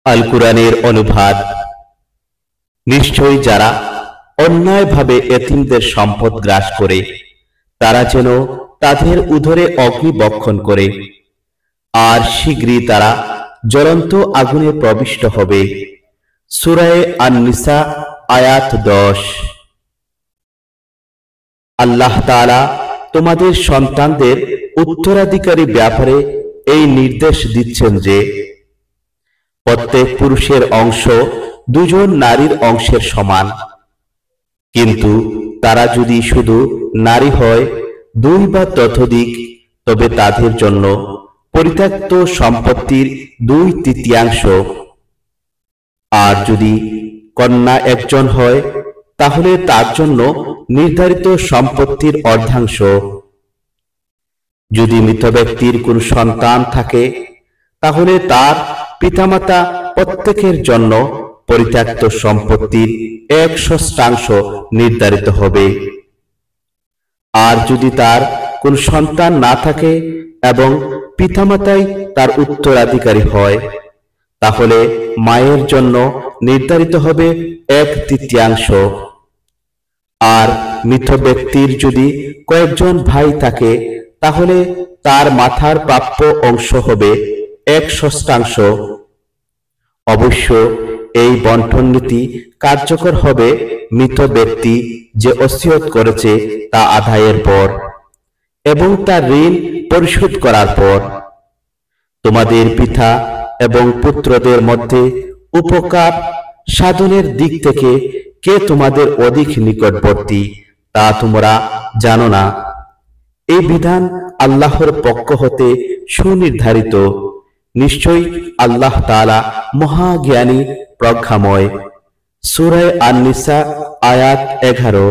আল কুরআনের অনুবাদ। নিশ্চয়ই যারা অন্যায়ভাবে এতিমদের সম্পদ গ্রাস করে তারা যেন তাদের উদরে অগ্নি বক্ষণ করে, আর শীঘ্রই তারা জ্বলন্ত আগুনে প্রবিষ্ট হবে। সূরা আন-নিসা আয়াত 10। আল্লাহ তাআলা তোমাদের সন্তানদের উত্তরাধিকারী ব্যাপারে এই নির্দেশ দিচ্ছেন যে প্রত্যেক পুরুষের অংশ দুজন নারীর অংশের সমান, কিন্তু তারা যদি শুধু নারী হয়, দুই বা ততোধিক, তবে তাদের জন্য পরিত্যক্ত সম্পত্তির 2/3, আর যদি কন্যা একজন হয় তাহলে তার জন্য নির্ধারিত সম্পত্তির অর্ধাংশ। যদি মৃত ব্যক্তির কোন সন্তান থাকে তাহলে তার পিতামাতা প্রত্যেকের জন্য পরিত্যক্ত সম্পত্তির 1/6 নির্ধারিত হবে। আর যদি তার কোন সন্তান না থাকে এবং পিতামাতাই তার উত্তরাধিকারী হয়, তাহলে মায়ের জন্য নির্ধারিত হবে 1/3। আর মৃত ব্যক্তির যদি কয়েকজন ভাই থাকে তাহলে তার মাথার প্রাপ্য অংশ হবে 1/6। অবশ্য এই বন্টন নীতি কার্যকর হবে মৃত ব্যক্তি যে ওসিয়ত করেছে তা আদায়ের পর এবং তার ঋণ পরিশোধ করার পর। তোমাদের পিতা এবং পুত্রদের মধ্যে উপকার সাধনের দিক থেকে কে তোমাদের অধিক নিকটবর্তী তা তোমরা জানো না। এই বিধান আল্লাহর পক্ষ হতে সুনির্ধারিত। নিশ্চয়ই আল্লাহ তাআলা মহাজ্ঞানী, প্রজ্ঞাময়। সূরা আন-নিসা আয়াত 11।